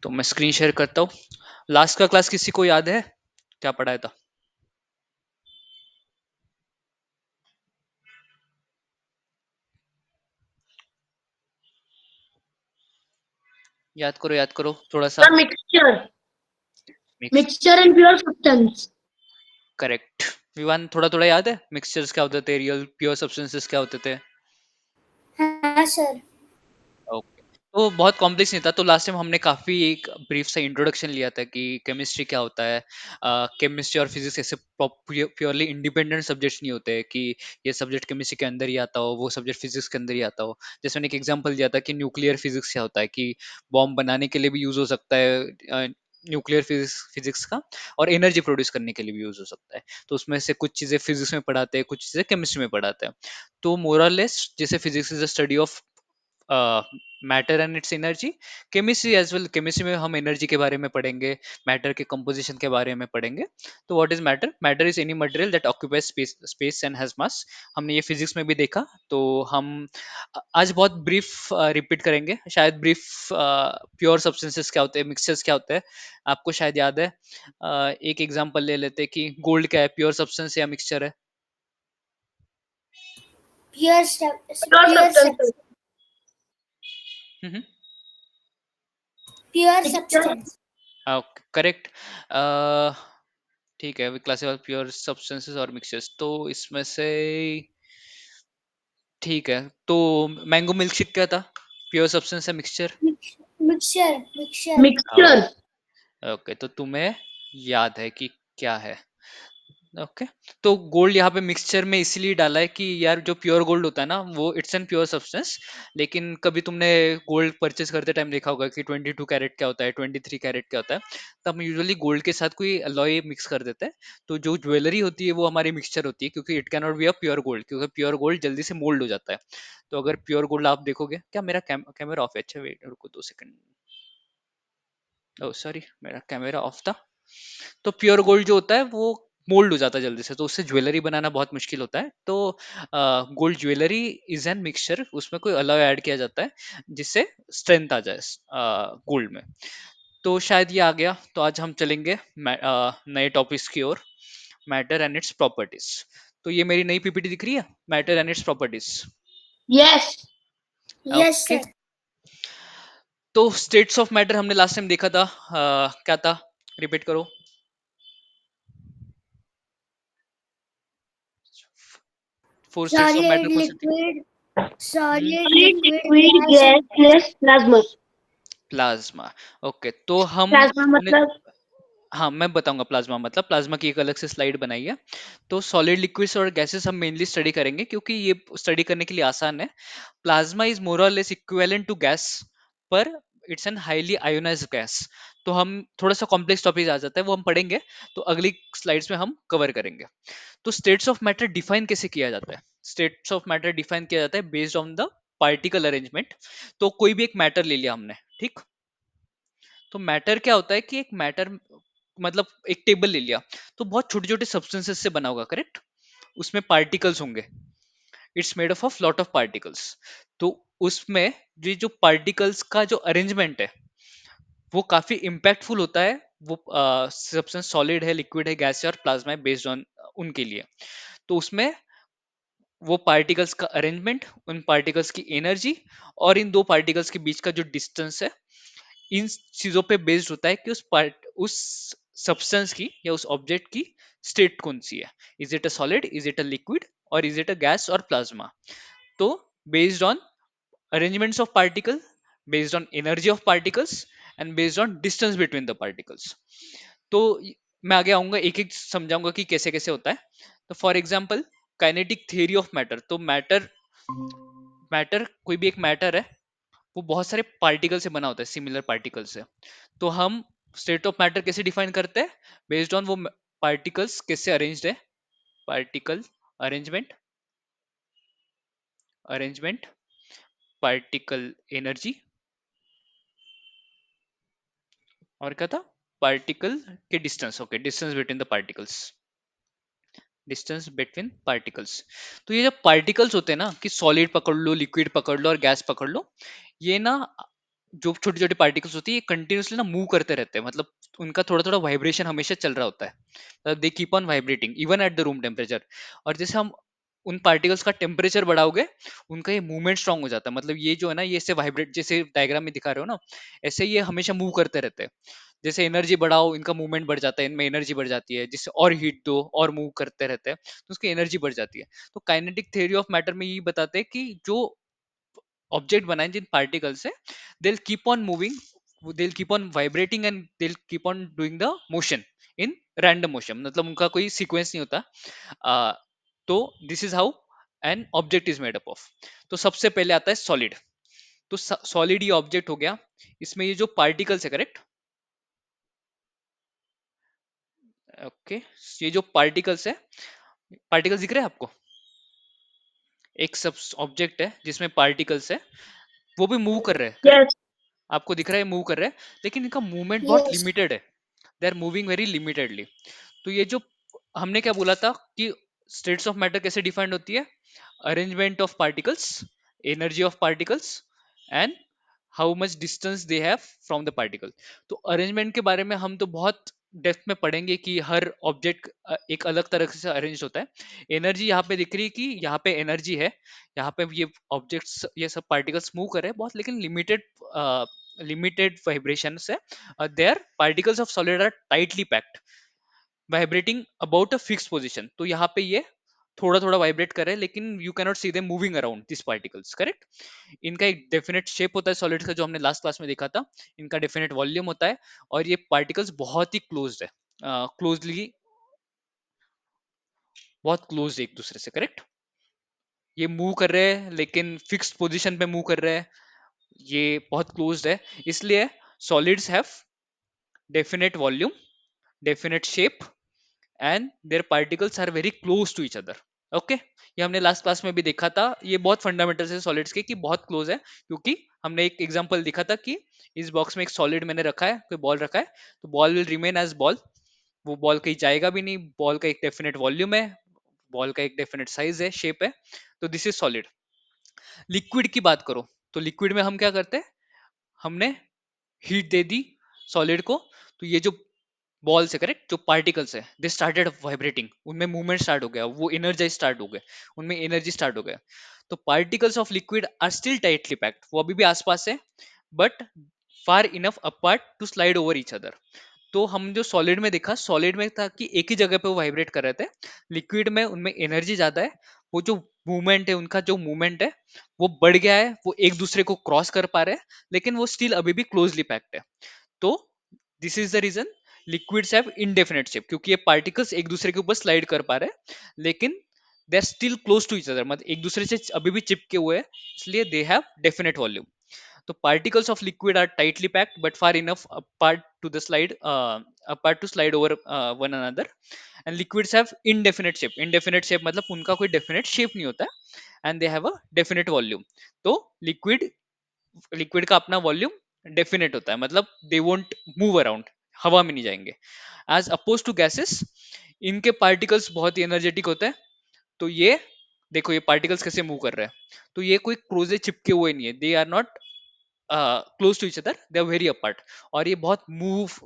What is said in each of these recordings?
तो मैं screen share करता हूँ। लास्ट का क्लास किसी को याद है क्या पढ़ाया था? याद करो थोड़ा सा। The mixture. Mix Mixture and pure substance. Correct. Vivaan थोड़ा थोड़ा याद है मिक्सचर्स क्या होते थे, रियल प्योर सब्सटेंसेस क्या होते थे? हाँ सर। ओके। तो बहुत कॉम्प्लेक्स नहीं था। तो लास्ट टाइम हमने काफी एक ब्रीफ सा इंट्रोडक्शन लिया था कि केमिस्ट्री क्या होता है। केमिस्ट्री और फिजिक्स ऐसे प्योरली इंडिपेंडेंट सब्जेक्ट्स नहीं होते कि ये सब्जेक्ट केमिस्ट्री के अंदर ही आता हो, वो सब्जेक्ट फिजिक्स के अंदर ही आता हो। जैसे मैंने एक एग्जांपल दिया था कि न्यूक्लियर फिजिक्स क्या होता है, कि बॉम्ब बनाने के लिए भी यूज हो सकता है न्यूक्लियर फिजिक्स फिजिक्स का, और एनर्जी प्रोड्यूस करने के लिए भी यूज हो सकता है। तो उसमें से कुछ चीजें फिजिक्स में पढ़ाते हैं, कुछ चीजें केमिस्ट्री में पढ़ाते हैं। तो मोरलेस जैसे physics is the study of matter and its energy, chemistry as well, chemistry में हम एनर्जी के बारे में पढ़ेंगे, मैटर के कंपोजिशन के बारे में पढ़ेंगे। तो what is matter? Matter is any material that occupies space and has मास। हमने ये फिजिक्स में भी देखा। तो हम आज बहुत ब्रीफ रिपीट करेंगे शायद। ब्रीफ प्योर सब्सटेंसेस क्या होते हैं, मिक्सचर्स क्या होते हैं, आपको शायद याद है। एक एग्जांपल ले लेते हैं कि गोल्ड क्या है, प्योर सब्सटेंस या मिक्सचर है? Pure Pure substances. Hmm. Pure Mixture. Substance. Correct. ठीक है, वी क्लासिफाई प्योर सब्सटेंसेस और मिक्सचर्स। तो इसमें से ठीक है, तो मैंगो मिल्क शेक क्या था, प्योर सब्सटेंस है mixture? Mixture mixture. Mixture. Okay, तो तुम्हें याद है कि क्या है। ओके। तो गोल्ड यहाँ पे मिक्सचर में इसीलिए डाला है कि यार जो प्योर गोल्ड होता है ना, वो इट्स एन प्योर सब्सटेंस। लेकिन कभी तुमने गोल्ड परचेज करते टाइम देखा होगा कि 22 कैरेट क्या होता है, 23 कैरेट क्या होता है। तो हम यूजुअली गोल्ड के साथ कोई अलॉय मिक्स कर देते हैं। तो जो ज्वेलरी होती है वो हमारी मिक्सचर होती है, क्योंकि it cannot be a pure gold, क्योंकि प्योर गोल्ड जल्दी से मोल्ड हो जाता है। तो अगर प्योर गोल्ड आप देखोगे, क्या मेरा कैमरा ऑफ है? अच्छा वेट रुको 2 सेकंड। ओह सॉरी, मेरा कैमरा ऑफ था। तो प्योर गोल्ड जो होता है वो मोल्ड हो जाता है जल्दी से, तो उससे ज्वेलरी बनाना बहुत मुश्किल होता है। तो gold jewellery is an mixture, उसमें कोई अलॉय ऐड किया जाता है जिससे स्ट्रेंथ आ जाए गोल्ड में। तो शायद ये आ गया। तो आज हम चलेंगे नए टॉपिक्स की ओर, मैटर एंड इट्स प्रॉपर्टीज। तो ये मेरी नई पीपीटी दिख रही है, matter and its properties. Yes. Yes okay. Sir. तो स्टेट्स ऑफ मैटर हमने लास्ट टाइम देखा था। क्या था, रिपीट करो। 4 स्टेट्स ऑफ मैटर सॉलिड कौन सी थी? Liquid, solid Solid, liquid liquid, gas and gaseous, plasma. Plasma. Okay, तो प्लाज्मा हमने, मतलब हाँ मैं बताऊंगा प्लाज्मा मतलब। प्लाज्मा की एक अलग से स्लाइड बनाई है। तो सॉलिड लिक्विड्स और गैसेस हम मेनली स्टडी करेंगे, क्योंकि ये स्टडी करने के लिए आसान है। प्लाज्मा इज मोर और लेस इक्विवेलेंट टू गैस, पर it's an highly ionised gas. तो हम थोड़ा सा कॉम्प्लेक्स टॉपिक आ जाता है, वो हम पढ़ेंगे। तो अगली स्लाइड्स में हम कवर करेंगे। तो स्टेट्स ऑफ मैटर डिफाइन कैसे किया जाता है? स्टेट्स ऑफ मैटर डिफाइन किया जाता है based on the particle arrangement. तो कोई भी एक मैटर ले लिया हमने, ठीक। तो मैटर क्या होता है कि एक मैटर मतलब एक टेबल ले लिया, तो बहुत छोटे छोटे सब्सटेंसेस से बना होगा, करेक्ट। उसमें पार्टिकल्स होंगे, it's made of lot of particles. तो उसमें ये जो पार्टिकल्स का जो अरेंजमेंट है वो काफी इम्पैक्टफुल होता है। वो सब्सटेंस सॉलिड है, लिक्विड है, गैस है और प्लाज्मा है, बेस्ड ऑन उनके लिए। तो उसमें वो पार्टिकल्स का अरेंजमेंट, उन पार्टिकल्स की एनर्जी, और इन दो पार्टिकल्स के बीच का जो डिस्टेंस है, इन चीजों पे बेस्ड होता है कि उस सब्सटेंस की या उस ऑब्जेक्ट की स्टेट कौन सी है। Is it a solid, is it a liquid, और इज इट अ गैस और प्लाज्मा। तो based on arrangements of particle, based on energy of particles, and based on distance between the particles। तो मैं आगे आऊंगा, एक एक समझाऊंगा कि कैसे कैसे होता है। तो for example, kinetic theory of matter. तो मैटर मैटर कोई भी एक मैटर है, वो बहुत सारे पार्टिकल से बना होता है, सिमिलर पार्टिकल से। तो हम स्टेट ऑफ मैटर कैसे डिफाइन करते हैं? बेस्ड ऑन वो पार्टिकल्स कैसे अरेंज्ड है। Particle arrangement, arrangement, particle energy, और क्या था, पार्टिकल के distance. Okay, distance between the particles, distance between particles. तो ये जब पार्टिकल्स होते हैं ना, कि सॉलिड पकड़ लो, लिक्विड पकड़ लो और गैस पकड़ लो, ये ना जो छोटी छोटी पार्टिकल्स होती है, ये कंटिन्यूसली ना मूव करते रहते हैं, मतलब उनका थोड़ा थोड़ा वाइब्रेशन हमेशा चल रहा होता है, they keep on vibrating even at the room temperature. और जैसे हम उन पार्टिकल्स का टेम्परेचर बढ़ाओगे, उनका ये मूवमेंट स्ट्रांग हो जाता है, मतलब ये जो है ना, ये ऐसे वाइब्रेट, जैसे डायग्राम में दिखा रहे हो ना, ऐसे ये हमेशा मूव करते रहते हैं। जैसे एनर्जी बढ़ाओ, इनका मूवमेंट बढ़ जाता है, इनमें एनर्जी बढ़ जाती है, जिससे और हीट दो और मूव करते रहते हैं, तो उसकी एनर्जी बढ़ जाती है। तो काइनेटिक थ्योरी ऑफ मैटर में ये बताते हैं कि जो ऑब्जेक्ट बनाए जिन पार्टिकल से, they'll keep on moving, they'll keep on vibrating and they'll keep on doing the motion in random motion, मतलब उनका कोई सीक्वेंस नहीं होता। आ, तो this is how an object is made up of. तो सबसे पहले आता है सॉलिड। तो सॉलिड ये ऑब्जेक्ट हो गया, इसमें ये जो पार्टिकल्स है, करेक्ट, ओके, ये जो पार्टिकल्स है, पार्टिकल्स दिख रहे हैं आपको, एक सब ऑब्जेक्ट है जिसमें पार्टिकल्स है, वो भी मूव कर रहे हैं, करेक्ट, Yes. आपको दिख रहा है मूव कर रहे हैं, लेकिन इनका मूवमेंट बहुत Yes. लिमिटेड है, दे आर मूविंग वेरी लिमिटेडली। तो ये जो हमने क्या बोला था कि स्टेट्स ऑफ मैटर कैसे डिफाइंड होती है, arrangement of particles, energy of particles, and how much distance they have from the particle. तो अरेंजमेंट के बारे में हम तो बहुत डेप्थ में पढ़ेंगे कि हर ऑब्जेक्ट एक अलग तरह से अरेंज होता है। एनर्जी यहाँ पे दिख रही है कि यहाँ पे एनर्जी है, यहाँ पे ये ऑब्जेक्ट्स, ये सब पार्टिकल्स मूव कर रहे हैं बहुत, लेकिन लिमिटेड वाइब्रेशन से। Their particles of solid are tightly packed, vibrating about a fix position. तो यहाँ पे ये थोड़ा थोड़ा वाइब्रेट कर रहे हैं, लेकिन you cannot see them moving around this particles, correct. इनका एक डेफिनेट शेप होता है सॉलिड का, जो हमने लास्ट क्लास में देखा था। इनका डेफिनेट वॉल्यूम होता है, और ये पार्टिकल्स बहुत ही क्लोज्ड है, क्लोजली, बहुत क्लोज एक दूसरे से, करेक्ट। ये मूव कर रहे हैं लेकिन फिक्स पोजिशन पे मूव कर रहे हैं, ये बहुत क्लोज्ड है। इसलिए solids have definite volume, definite shape, and their particles are very close to each other. Okay, ये हमने लास्ट क्लास में भी देखा था, ये बहुत फंडामेंटल है सॉलिड्स के कि बहुत क्लोज है, क्योंकि हमने एक एग्जांपल दिखा था कि इस बॉक्स में एक सॉलिड मैंने रखा है, कोई बॉल रखा है, तो ball will remain as ball, वो बॉल कहीं जाएगा भी नहीं, बॉल का एक डेफिनेट वॉल्यूम है, बॉल का एक डेफिनेट साइज है, शेप है। तो दिस इज सॉलिड। लिक्विड की बात करो, तो लिक्विड में हम क्या करते हैं, हमने हीट दे दी सॉलिड को, तो ये जो बॉल से, करेक्ट, जो पार्टिकल्स है, दे स्टार्टेड वाइब्रेटिंग, उनमें मूवमेंट स्टार्ट हो गया, वो एनर्जाइज स्टार्ट हो गए, उनमें एनर्जी स्टार्ट हो गया। तो particles of liquid are still tightly packed, वो अभी भी आसपास है, but far enough apart to slide over each other. तो हम जो सॉलिड में देखा, सॉलिड में था कि एक ही जगह पे वो वाइब्रेट कर रहे थे, लिक्विड में उनमें एनर्जी ज्यादा है, वो जो मूवमेंट है, उनका जो मूवमेंट है वो बढ़ गया है, वो एक दूसरे को क्रॉस कर पा रहे हैं, लेकिन वो स्टिल अभी भी क्लोजली पैक्ड है। तो this is the reason liquids have indefinite shape, क्योंकि ये पार्टिकल्स एक दूसरे के ऊपर स्लाइड कर पा रहे हैं, लेकिन they are still close to each other, मतलब एक दूसरे से अभी भी चिपके हुए हैं, इसलिए दे हैव डेफिनेट वॉल्यूम। तो particles of liquid are tightly packed but far enough apart to slide over one another, and liquids have indefinite shape, indefinite shape मतलब उनका कोई definite shape नहीं होता है, and they have a definite volume। तो liquid का अपना volume definite होता है, मतलब they won't move around, हवा में नहीं जाएंगे। as opposed to gases, इनके particles बहुत ही energetic होते हैं। तो ये देखो, ये पार्टिकल्स कैसे मूव कर रहे हैं, तो ये कोई क्लोजे चिपके हुए नहीं है, they are not close to each other, they are very apart, और ये बहुत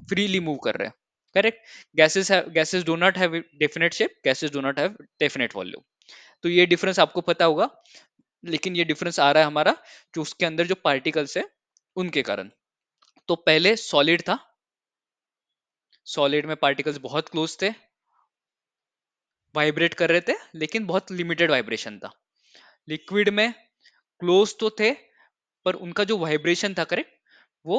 फ्रीली मूव कर रहे हैं, correct. Gases do not have definite shape, gases do not have definite volume. तो ये डिफरेंस आपको पता होगा, लेकिन ये डिफरेंस आ रहा है हमारा जो उसके अंदर जो पार्टिकल्स है उनके कारण। तो पहले सॉलिड था, सॉलिड में पार्टिकल्स बहुत क्लोज थे, वाइब्रेट कर रहे थे, लेकिन बहुत लिमिटेड वाइब्रेशन था। लिक्विड में क्लोज तो थे, पर उनका जो वाइब्रेशन था, करेक्ट, वो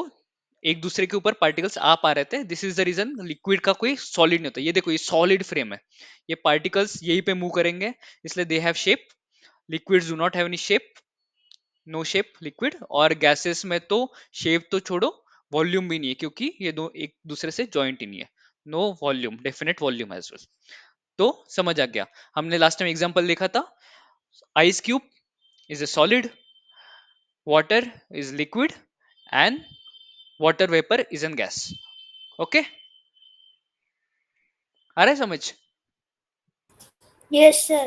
एक दूसरे के ऊपर पार्टिकल्स आ पा रहे थे। This is the reason liquid का कोई सॉलिड नहीं होता। ये देखो, ये सॉलिड फ्रेम है, ये पार्टिकल्स यहीं पे मूव करेंगे, इसलिए they have shape. Liquids do not have any shape, no shape liquid. और गैसेस में तो शेप तो छोड़ो, वॉल्यूम भी नहीं है, क्योंकि ये दो एक दूसरे से जॉइंट ही नहीं है। No volume, definite volume as well. तो समझ आ गया, हमने लास्ट टाइम एग्जांपल देखा था, ice cube is a solid, water is liquid, and water vapor is a gas। Okay, आ रहा है समझ? Yes, sir.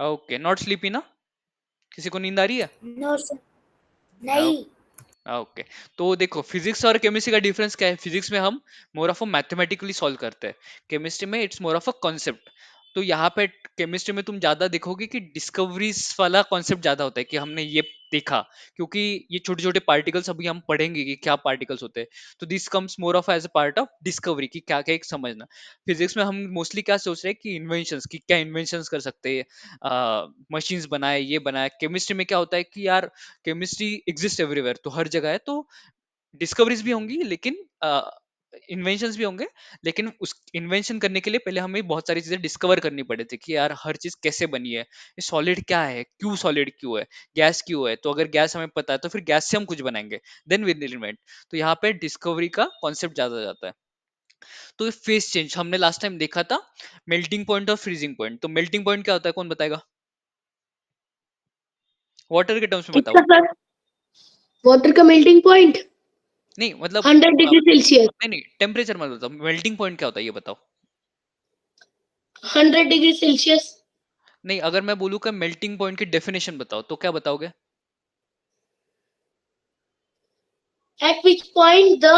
Okay, not sleepy ना? किसी को नींद आ रही है? No, sir. नहीं. ओके, तो देखो फिजिक्स और केमिस्ट्री का डिफरेंस क्या है। फिजिक्स में हम more of a mathematically solve करते हैं, केमिस्ट्री में it's more of a concept. तो यहाँ पे केमिस्ट्री में तुम ज्यादा देखोगे कि डिस्कवरीज वाला कॉन्सेप्ट ज्यादा होता है कि हमने ये देखा, क्योंकि ये छोटे छोटे पार्टिकल्स अभी हम पढ़ेंगे कि क्या पार्टिकल्स होते हैं। तो this comes more of as a part of discovery कि क्या क्या एक समझना। फिजिक्स में हम मोस्टली क्या सोच रहे हैं कि इन्वेंशंस, कि क्या इन्वेंशंस कर सकते हैं, मशीन्स बनाए, ये बनाए। केमिस्ट्री में क्या होता है कि यार केमिस्ट्री एग्जिस्ट एवरीवेयर, तो हर जगह है, तो डिस्कवरीज भी होंगी लेकिन इन्वेंशंस भी होंगे। लेकिन उस इन्वेंशन करने के लिए पहले हमें बहुत सारी चीजें डिस्कवर करनी पड़ी थी कि यार हर चीज कैसे बनी है, ये सॉलिड क्या है, क्यों सॉलिड क्यों है, गैस क्यों है। तो अगर गैस हमें पता है तो फिर गैस से हम कुछ बनाएंगे, देन विल इन्वेंट। तो यहाँ पे डिस्कवरी का कॉन्सेप्ट ज्यादा जाता है। तो फेस चेंज हमने लास्ट टाइम देखा था, मेल्टिंग पॉइंट और फ्रीजिंग पॉइंट। तो मेल्टिंग पॉइंट क्या होता है, कौन बताएगा? वाटर के टर्म्स में बताओ। किसका सर? वाटर का मेल्टिंग पॉइंट नहीं मतलब 100 डिग्री सेल्सियस। नहीं नहीं, टेम्परेचर मत बताओ, मेल्टिंग पॉइंट क्या होता है ये बताओ। 100 डिग्री सेल्सियस। नहीं, अगर मैं बोलूँ कि मेल्टिंग पॉइंट की डेफिनेशन बताओ तो क्या बताओगे? At which point the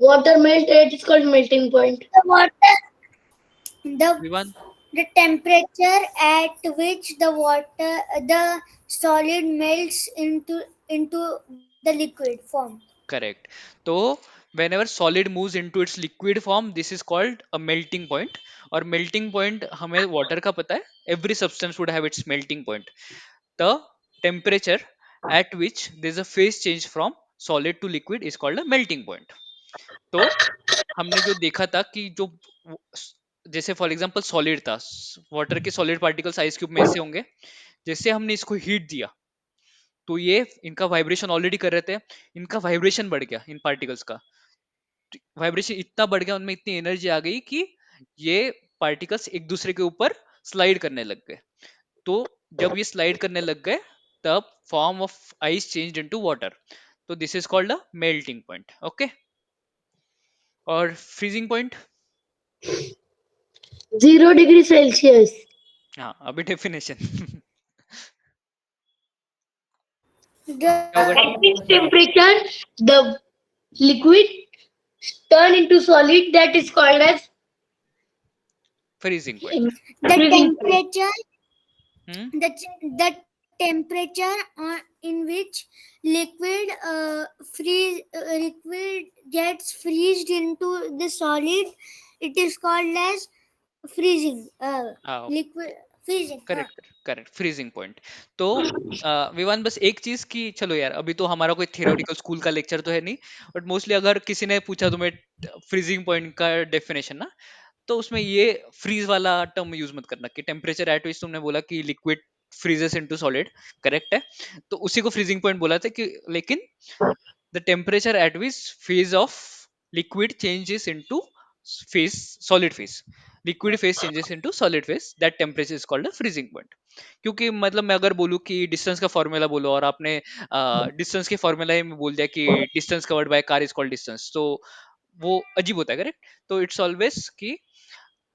water melt, it is called melting point. The water, the Vivaan? the temperature at which the solid melts into the liquid form. Correct. तो whenever solid moves into its liquid form, this is called a melting point। और melting point हमें water का पता है, every substance would have its melting point। the temperature at which there is a phase change from solid to liquid is called a melting point। तो हमने जो देखा था कि जो जैसे फॉर एग्जांपल सॉलिड था, वाटर के सॉलिड पार्टिकल्स आइस क्यूब में ऐसे होंगे। जैसे हमने इसको हीट दिया तो ये इनका वाइब्रेशन ऑलरेडी कर रहे थे, इनका वाइब्रेशन बढ़ गया, इन पार्टिकल्स का वाइब्रेशन इतना बढ़ गया, उनमें इतनी एनर्जी आ गई कि ये पार्टिकल्स एक दूसरे के ऊपर स्लाइड करने लग गए। तो जब ये स्लाइड करने लग गए तब form of ice changed into water. तो this is called a melting point. Okay, और फ्रीजिंग पॉइंट? 0 degree Celsius. हाँ, अभी डेफिनेशन क्या होगा? The At which temperature the liquid turn into solid, that is called as freezing point. the freezing point. temperature hmm, the temperature in which liquid gets freezed into the solid, it is called as freezing हाँ, liquid freezing. Correct correct, freezing point. तो विवान बस एक चीज कि चलो यार अभी तो हमारा कोई थियोरेटिकल स्कूल का लेक्चर तो है नहीं, बट मोस्टली अगर किसी ने पूछा तुम्हें फ्रीजिंग पॉइंट का डेफिनेशन ना, तो उसमें ये फ्रीज वाला टर्म यूज मत करना कि टेम्परेचर एट विच तुमने बोला कि liquid freezes into solid, correct है, तो उसी को फ्रीजिंग पॉइंट बोला था कि लेकिन the temperature at which phase of liquid changes into phase solid phase, liquid phase changes into solid phase, that temperature is called a freezing point। क्योंकि मतलब मैं अगर बोलूँ कि डिस्टेंस का फॉर्मूला बोलो और आपने डिस्टेंस के फॉर्मूला में बोल दिया कि distance covered by car is called distance, तो वो अजीब होता है, करेक्ट। तो इट्स ऑलवेज कि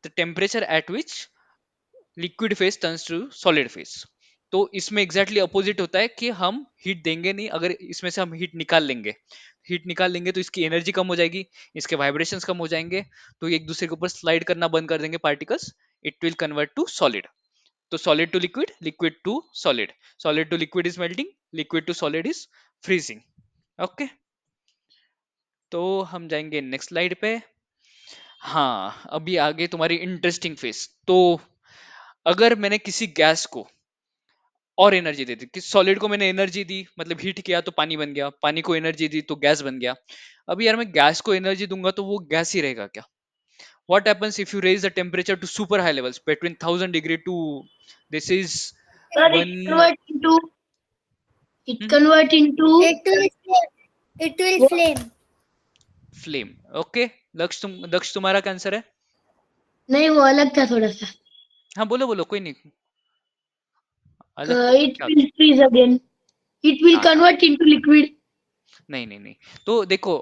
the temperature at which liquid phase turns to solid phase. तो इसमें एग्जैक्टली अपोजिट होता है कि हम हीट देंगे नहीं, अगर इसमें से हम हीट निकाल लेंगे तो इसकी एनर्जी कम हो जाएगी, इसके वाइब्रेशंस कम हो जाएंगे, तो ये एक दूसरे के ऊपर स्लाइड करना बंद कर देंगे particles, it will convert to solid. तो solid to liquid, liquid to solid, solid to liquid is melting, liquid to solid is freezing. Okay, तो हम जाएंगे नेक्स्ट स्लाइड पे। हाँ, अभी आगे तुम्हारी इंटरेस्टिंग फेस। तो अगर मैंने किसी गैस को और एनर्जी दे दी, कि सॉलिड को मैंने एनर्जी दी मतलब हीट किया तो पानी बन गया, पानी को एनर्जी दी तो गैस बन गया। अभी यार मैं गैस को एनर्जी दूंगा तो वो गैस ही रहेगा क्या? What happens if you raise the temperature to super high levels between 1000 degree to this is Sir, one it convert into It will flame. Flame. Okay, Daksh तुम्हारा क्या आंसर है? नहीं, वो अलग था थोड़ा सा. हाँ बोलो बोलो, कोई नहीं, अलग क्या It क्या होता will freeze again. It will है? हाँ हाँ, convert into liquid. नहीं नहीं नहीं, तो देखो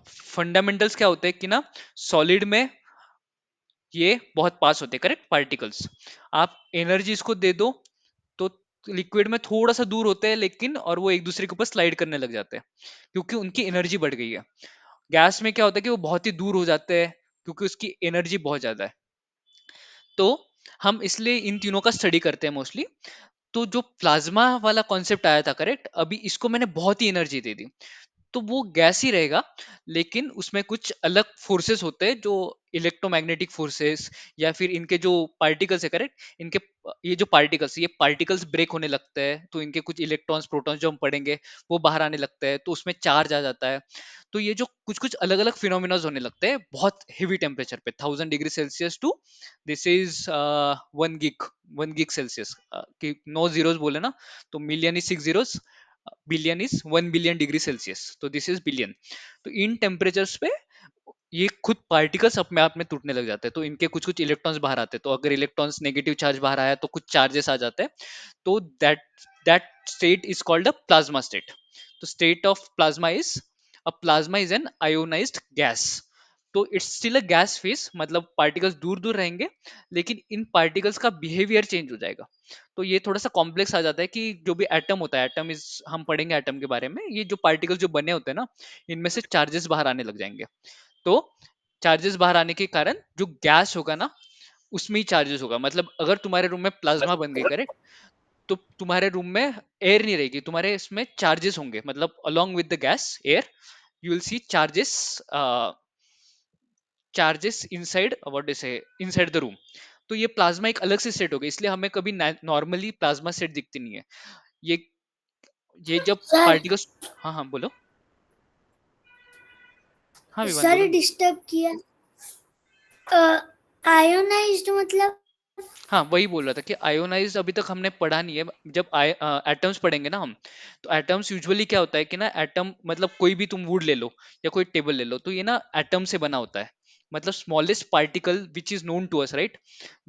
फंडामेंटल्स क्या होते हैं कि ना, सॉलिड में ये बहुत पास होते हैं, करेक्ट, पार्टिकल्स। आप एनर्जी इसको दे दो तो लिक्विड में थोड़ा सा दूर होते हैं लेकिन, और वो एक दूसरे के ऊपर स्लाइड करने लग जाते हैं क्योंकि उनकी एनर्जी बढ़ गई है। गैस में क्या होता है कि वो बहुत ही दूर हो जाते हैं क्योंकि उसकी एनर्जी बहुत ज्यादा है। तो हम इसलिए इन तीनों का स्टडी करते हैं मोस्टली। तो जो प्लाज्मा वाला कॉन्सेप्ट आया था, करेक्ट, अभी इसको मैंने बहुत ही एनर्जी दे दी, तो वो गैस ही रहेगा, लेकिन उसमें कुछ अलग फोर्सेस होते हैं जो इलेक्ट्रोमैग्नेटिक फोर्सेस, या फिर इनके जो पार्टिकल्स है, करेक्ट, इनके ये जो पार्टिकल्स, ये पार्टिकल्स ब्रेक होने लगते हैं, तो इनके कुछ इलेक्ट्रॉन्स प्रोटॉन्स जो हम पढ़ेंगे वो बाहर आने लगते हैं, तो उसमें चार्ज आ जाता है। तो ये जो कुछ कुछ अलग अलग फिनोमिनाज होने लगते हैं बहुत हेवी टेम्परेचर पे, 1000 degree Celsius to, this is 1 gig, 1 gig Celsius, कि 9 जीरोस बोले ना, तो million is 6 zeros, billion is 1 billion degree Celsius, तो दिस इज बिलियन। तो इन टेम्परेचर्स पे ये खुद पार्टिकल्स अपने आप में टूटने लग जाते हैं, तो इनके कुछ कुछ इलेक्ट्रॉन्स बाहर आते हैं, तो अगर इलेक्ट्रॉन्स नेगेटिव चार्ज बाहर आया तो कुछ चार्जेस आ जाते हैं, तो that state is called a plasma state. तो state of plasma is an ionised gas. तो it's still a gas phase, मतलब पार्टिकल्स दूर दूर रहेंगे, लेकिन इन पार्टिकल्स का बिहेवियर चेंज हो जाएगा। तो ये थोड़ा सा कॉम्प्लेक्स आ जाता है कि जो भी एटम होता है, एटम इज, हम पढ़ेंगे एटम के बारे में, ये जो पार्टिकल्स जो बने होते हैं ना, इनमें से चार्जेस बाहर आने लग जाएंगे। तो चार्जेस बाहर आने के कारण जो गैस होगा ना, उसमें ही चार्जेस होगा। मतलब अगर तुम्हारे रूम में प्लाज्मा बन गई, करेक्ट, तो तुम्हारे रूम में एयर नहीं रहेगी, तुम्हारे इसमें चार्जेस होंगे, मतलब along with the gas air you will see charges, charges inside, what is inside the room. तो ये प्लाज्मा एक अलग से सेट हो गया, इसलिए हमें कभी नॉर्मली प्लाज्मा सेट दिखती नहीं है। ये ये जब सर पार्टिकल्स, हाँ हाँ बोलो, हाँ विवान सर बोलो। डिस्टर्ब किया। आयोनाइज्ड मतलब? हाँ वही बोल रहा था कि आयोनाइज अभी तक हमने पढ़ा नहीं है। जब एटम्स पढ़ेंगे ना हम, तो एटम्स यूजुअली क्या होता है कि ना, एटम मतलब कोई भी तुम वुड ले लो या कोई टेबल ले लो, तो ये ना एटम से बना होता है, मतलब smallest particle which is known to us, right,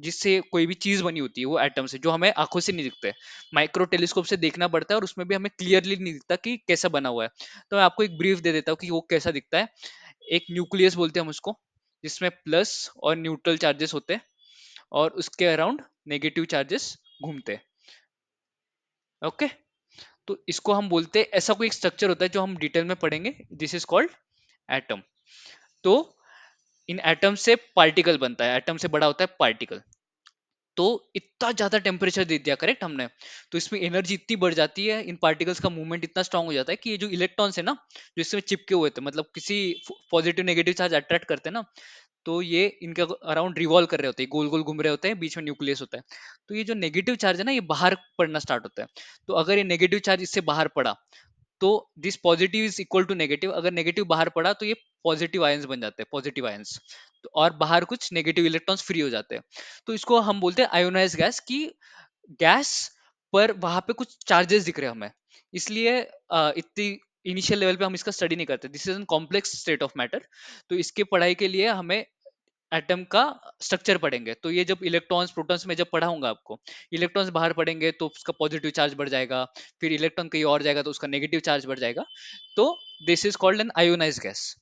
जिससे कोई भी चीज बनी होती है वो एटम से, जो हमें आंखों से नहीं दिखते, माइक्रो टेलीस्कोप से देखना पड़ता है, और उसमें भी हमें क्लियरली नहीं दिखता कि कैसा बना हुआ है। तो मैं आपको एक ब्रीफ दे देता हूँ कि वो कैसा दिखता है। एक न्यूक्लियस बोलते हैं हम उसको, जिसमें प्लस और न्यूट्रल चार्जेस होते हैं, और उसके अराउंड नेगेटिव चार्जेस घूमते हैं। ओके, तो इसको हम बोलते हैं, ऐसा कोई स्ट्रक्चर होता है जो हम डिटेल में पढ़ेंगे, दिस इज कॉल्ड एटम। तो इन एटम से पार्टिकल बनता है, एटम से बड़ा होता है पार्टिकल। तो इतना ज्यादा टेम्परेचर दे दिया, करेक्ट, हमने, तो इसमें एनर्जी इतनी बढ़ जाती है, इन पार्टिकल्स का मूवमेंट इतना स्ट्रांग हो जाता है कि ये जो इलेक्ट्रॉन्स है ना, जो इसमें चिपके हुए थे, मतलब किसी पॉजिटिव नेगेटिव चार्ज अट्रैक्ट करते हैं ना, तो ये इनके अराउंड रिवॉल्व कर रहे होते हैं, गोल गोल घूम रहे होते हैं, बीच में न्यूक्लियस होता है। तो ये जो नेगेटिव चार्ज है ना, ये बाहर पड़ना स्टार्ट होता है। तो अगर ये नेगेटिव चार्ज इससे बाहर पड़ा, तो this positive is equal to negative, अगर नेगेटिव बाहर पड़ा तो ये पॉजिटिव आयंस बन जाते हैं, पॉजिटिव आयंस, तो और बाहर कुछ नेगेटिव इलेक्ट्रॉन्स फ्री हो जाते हैं। तो इसको हम बोलते हैं आयोनाइज गैस, की गैस पर वहां पे कुछ चार्जेस दिख रहे हैं हमें, इसलिए इतनी इनिशियल लेवल पे हम इसका स्टडी नहीं करते, this is an complex state of matter. तो इसके पढ़ाई के लिए हमें एटम का स्ट्रक्चर पढ़ेंगे। तो ये जब इलेक्ट्रॉन्स प्रोटॉन्स में जब पढ़ाऊंगा आपको, इलेक्ट्रॉन्स बाहर पढ़ेंगे तो उसका पॉजिटिव चार्ज बढ़ जाएगा, फिर इलेक्ट्रॉन कहीं और जाएगा तो उसका नेगेटिव चार्ज बढ़ जाएगा। तो this is called an ionize gas,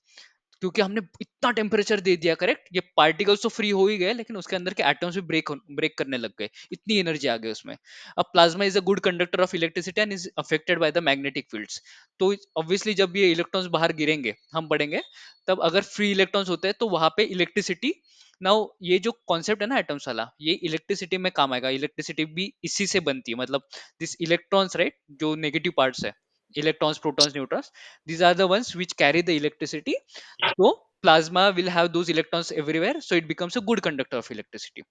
क्योंकि हमने इतना टेम्परेचर दे दिया, करेक्ट, ये पार्टिकल्स तो फ्री हो ही गए, लेकिन उसके अंदर के एटम्स भी ब्रेक करने लग गए, इतनी एनर्जी आ गई उसमें। अब plasma is a good conductor of electricity and is affected by the magnetic fields. तो ऑब्वियसली जब ये इलेक्ट्रॉन्स बाहर गिरेंगे, हम पढ़ेंगे, तब अगर फ्री इलेक्ट्रॉन्स होते हैं तो वहां पे इलेक्ट्रिसिटी, नाउ ये जो कॉन्सेप्ट है ना एटम्स वाला, ये इलेक्ट्रिसिटी में काम आएगा, इलेक्ट्रिसिटी भी इसी से बनती है, मतलब दिस इलेक्ट्रॉन्स, राइट, जो नेगेटिव पार्ट्स है, electrons protons neutrons, these are the ones which carry the electricity. So plasma will have those electrons everywhere, so it becomes a good conductor of electricity.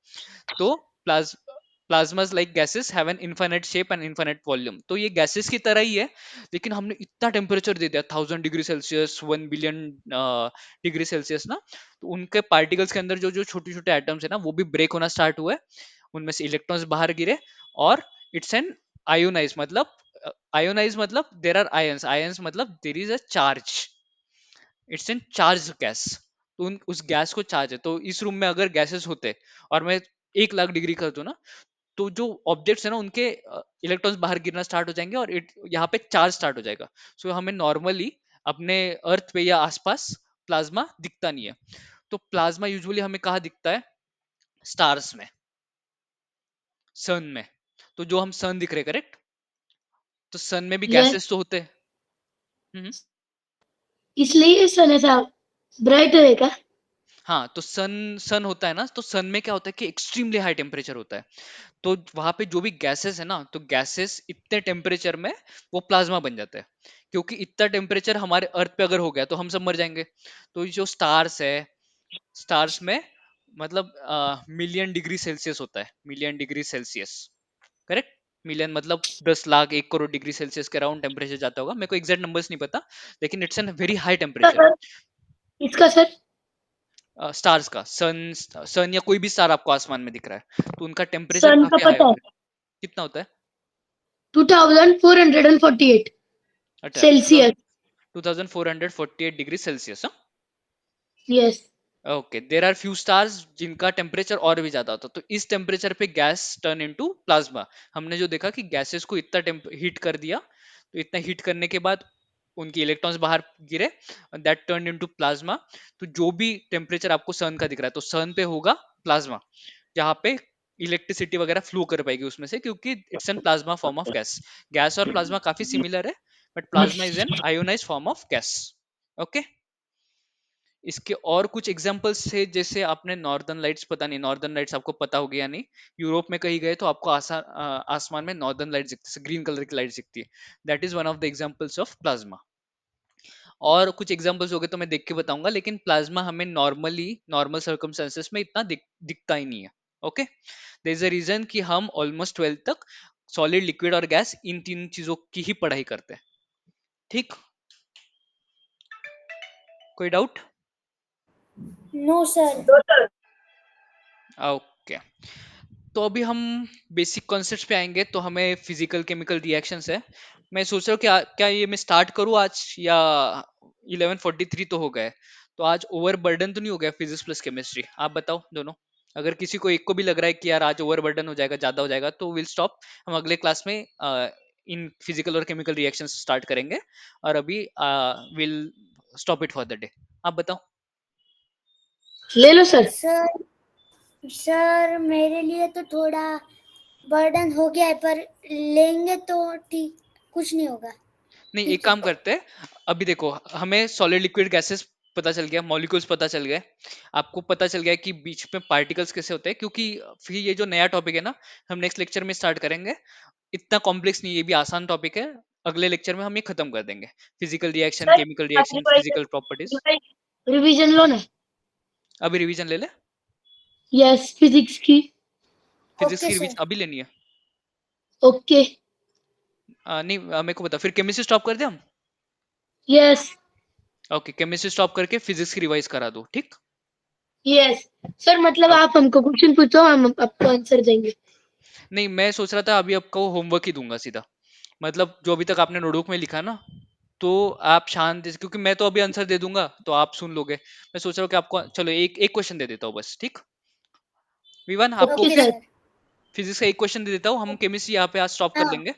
तो plasmas like gases have an infinite shape and infinite volume. तो ये gases की तरह ही है, लेकिन हमने इतना temperature दे दिया, 1000 degree Celsius, 1 billion degree Celsius ना, तो उनके पार्टिकल्स के अंदर जो जो छोटे छोटे एटम्स है ना, वो भी ब्रेक होना स्टार्ट हुए, उनमें से इलेक्ट्रॉन्स बाहर गिरे, और इट्स एन आयोनाइज, मतलब आयोनाइज मतलब देर आर आयंस, आयंस मतलब there is a charge, it's an charge gas. तो उस गैस को चार्ज है, तो इस रूम में अगर गैसेस होते और मैं 1 लाख डिग्री कर दूं ना, तो जो ऑब्जेक्ट्स है ना, उनके इलेक्ट्रॉन्स बाहर गिरना स्टार्ट हो जाएंगे, और यहाँ पे चार्ज स्टार्ट हो जाएगा। सो हमें नॉर्मली अपने अर्थ पे या आसपास प्लाज्मा दिखता नहीं है। तो प्लाज्मा यूजुअली हमें कहाँ दिखता है, स्टार्स में, सन में। तो जो हम सन दिख रहे, करेक्ट, तो सन में भी यस, गैसेस तो होते हैं। इसलिए सन ऐसा ब्राइट है क्या? हाँ, तो सन सन होता है ना, तो सन में क्या होता है कि एक्सट्रीमली हाई टेम्परेचर होता है। तो वहां पे जो भी गैसेस है ना, तो गैसेस इतने टेम्परेचर में वो प्लाज्मा बन जाता है। क्योंकि इतना टेम्परेचर हमारे अर्थ पे अगर हो गया तो हम सब मर जाएंगे। तो ये जो स्टार्स है, स्टार्स में मतलब मिलियन डिग्री सेल्सियस होता है, million degree Celsius. Correct. Million मतलब 10 लाख 1 करोड़ डिग्री सेल्सियस के अराउंड टेम्परेचर जाता होगा, मेरे को एग्जैक्ट नंबर्स नहीं पता, लेकिन इट्स एन वेरी हाई इसका टेम्परेचर। सर, इसका सर, स्टार्स का, सन सन या कोई भी स्टार आपको आसमान में दिख रहा है, तो उनका टेम्परेचर सन का काफी हाई पता है, होता है। कितना होता है? 2448 अच्छा, Celsius. 2448 degree Celsius. Yes, okay, there are few stars जिनका टेम्परेचर और भी ज्यादा होता है, तो इस टेम्परेचर पे गैस टर्न इनटू प्लाज्मा। हमने जो देखा कि गैसेस को इतना हीट कर दिया, तो इतना हीट करने के बाद उनकी इलेक्ट्रॉन्स बाहर गिरे, दैट टर्न इनटू प्लाज्मा। तो जो भी टेम्परेचर आपको सन का दिख रहा है, तो सन पे होगा प्लाज्मा, जहाँ पे इलेक्ट्रिसिटी वगैरह फ्लो कर पाएगी उसमें से, क्योंकि it's an plasma form of gas. Gas और प्लाज्मा काफी सिमिलर है, but plasma is an ionize form of gas. Okay. इसके और कुछ एग्जांपल्स थे, जैसे आपने नॉर्दर्न लाइट्स, पता नहीं नॉर्दर्न लाइट्स आपको पता होगी या नहीं। यूरोप में कहीं गए तो आपको आसमान में नॉर्दर्न लाइट्स दिखती है, ग्रीन कलर की लाइट्स दिखती है। That is one of the examples of plasma. और कुछ एग्जांपल्स हो गए तो मैं देख के बताऊंगा, लेकिन प्लाज्मा हमें नॉर्मली नॉर्मल सर्कमस्टेंसेस में इतना दिखता ही नहीं है। Okay. There is a reason कि हम ऑलमोस्ट 12th तक सॉलिड, लिक्विड और गैस, इन तीन चीजों की ही पढ़ाई करते हैं। ठीक। कोई डाउट? No, sir. ओके। तो अभी हम बेसिक कॉन्सेप्ट्स पे आएंगे, तो हमें फिजिकल केमिकल रिएक्शंस है। मैं सोच रहा हूँ क्या क्या ये मैं स्टार्ट करूँ आज, या 11:43 तो हो गए, तो आज ओवर बर्डन तो नहीं हो गया फिजिक्स प्लस केमिस्ट्री? आप बताओ दोनों। अगर किसी को एक को भी लग रहा है कि यार आज ओवर बर्डन हो जाएगा, ज्यादा हो जाएगा, तो विल स्टॉप। हम अगले क्लास में इन फिजिकल और केमिकल रिएक्शंस स्टार्ट करेंगे, और अभी will stop it for the day. आप बताओ। ले लो सर। सर सर मेरे लिए तो थोड़ा बर्डन हो गया है, पर लेंगे तो ठीक, कुछ नहीं होगा। नहीं, एक ठीक है। काम करते हैं। अभी देखो, हमें सॉलिड, लिक्विड, गैसेस पता चल गया, मॉलिक्यूल्स पता चल गए, आपको पता चल गया कि बीच में पार्टिकल्स कैसे होते हैं। क्योंकि फिर ये जो नया टॉपिक है ना, हम नेक्स्ट लेक्चर में स्टार्ट करेंगे। इतना कॉम्प्लेक्स नहीं, ये भी आसान टॉपिक है। अगले लेक्चर में हम ये खत्म कर देंगे, फिजिकल रिएक्शन, सर, केमिकल अपने रिएक्शन, को फिजिकल प्रॉपर्टीज। रिवीजन लो ना। अभी रिवीजन ले ले। यस, फिजिक्स की। फिजिक्स ओके की सर। रिवीजन अभी लेनी है? ओके। नहीं, मेरे को बता, फिर केमिस्ट्री स्टॉप कर दे हम। यस। ओके, केमिस्ट्री स्टॉप करके फिजिक्स की रिवाइज करा दो, ठीक। यस सर, मतलब ओके। आप हमको क्वेश्चन पूछो, हम आपको आंसर देंगे। नहीं, मैं सोच रहा था अभी आपको होमवर्क ही दूंगा सीधा, मतलब जो अभी तक आपने नोटबुक में लिखा ना, तो आप शांति से, क्योंकि मैं तो अभी आंसर दे दूंगा तो आप सुन लोगे। मैं सोच रहा हूँ कि आपको, चलो एक एक क्वेश्चन दे देता हूँ बस, ठीक। विवन, आपको okay okay sir. Sir. Physics का एक क्वेश्चन दे देता हूँ, हम केमिस्ट्री यहाँ पे आज स्टॉप कर हाँ, देंगे।